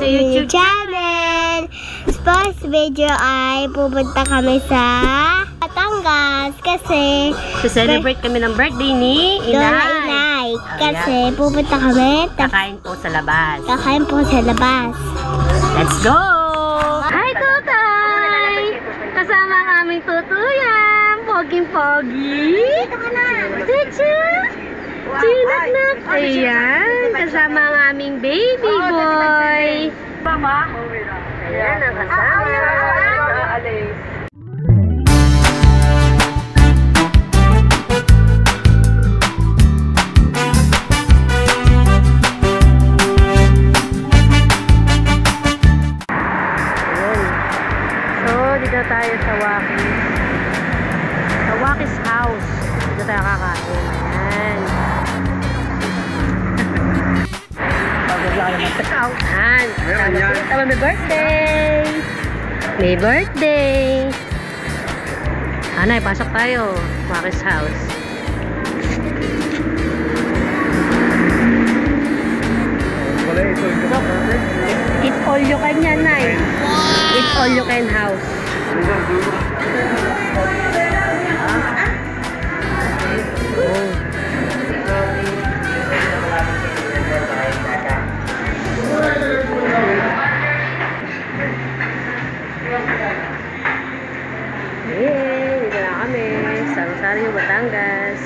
YouTube channel. First video ay pupunta kami sa Batangas kasi celebrate kami ng birthday ni Inay. Kasi pupunta kami. Kakain po sa labas. Kakain po sa labas. Let's go! Hi, Tutay! Kasama ang aming tutuyan. Poging-pogi. Dito ka na. Chichu! Chinak-nak! Ayan, kasama ang aming baby boy. Mama? Ayan, ang kasama. Dito tayo sa Wakis house. Dito tayo kakain. Ayan. Tama, may birthday. May birthday. Anay, pasok tayo. Wakis house. It's all you can yan, Nay. It's all you can house. Dito na kami sa Rosario, Batangas.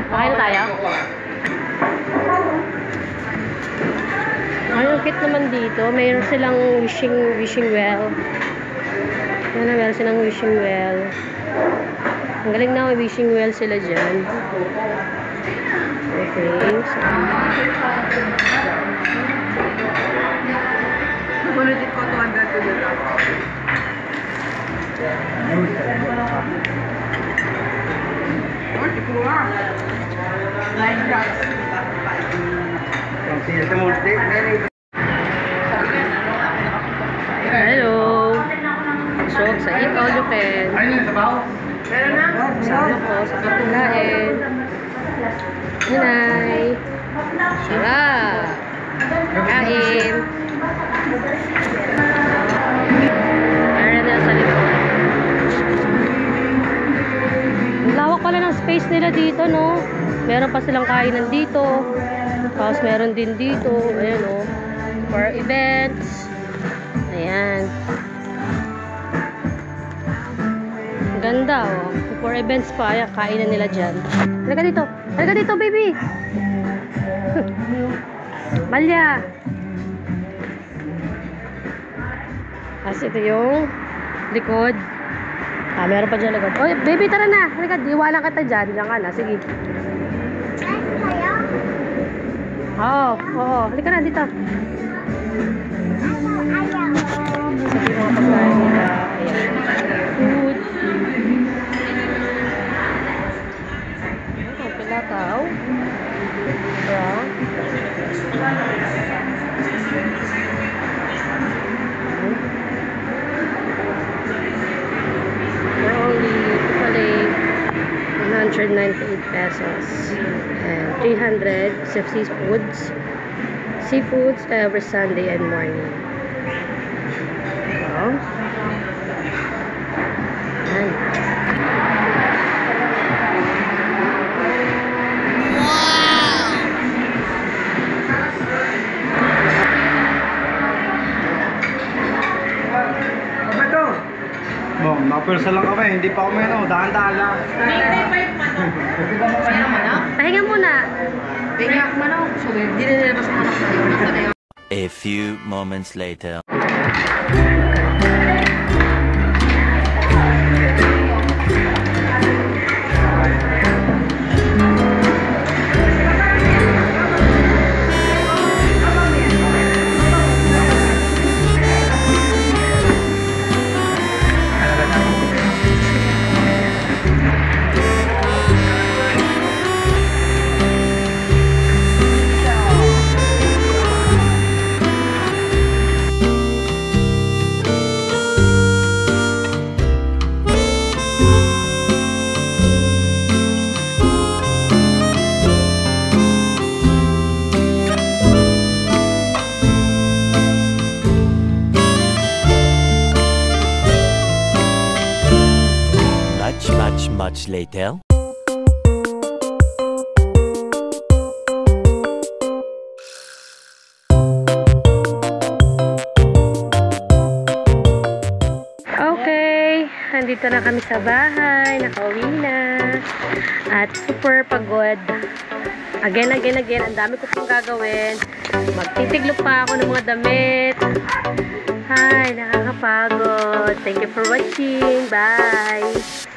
Kain tayo. Ang cute naman dito. Mayroon silang wishing well. Meron silang wishing well. Ang galing na wishing well sila dyan. Okay. Kulitin ko 200 to dito. Hello. So, sa Eat All You Can. Sama ko sa pagkain. Hinay. Sarap. Kain. Meron na sa likod. Ang lawak pala ng space nila dito, no? Meron pa silang kainan dito. Tapos meron din dito. Ayan, no? For events. Ayan. Ang ganda, oh. For events pa. Ayan, kainan nila dyan. Halika dito. Halika dito, baby. Malya. Kasi ito yung likod. Meron pa dyan likod. Oh, baby, tara na. Halika, iwanan kita dyan. Diyan ka na. Sige. Oo. Halika na dito. Sabi mga pagkain nila. Ayan. Food. Ayan, pilataw. Bra. For only 198 pesos and 300 seafoods every Sunday and morning. Wow. Ayan. Napulsa lang kami, hindi pa kami dahan-dahan lang. Pahinga muna. Pahinga ako man ako. So, hindi na nilabas ang anak ko. A few moments later. hours later. Okay, nandito na kami sa bahay, nakauwi na, at super pagod. Again, ang dami ko pong gagawin. Magtitiglop pa ako ng mga damit. Hi, nakakapagod. Thank you for watching. Bye!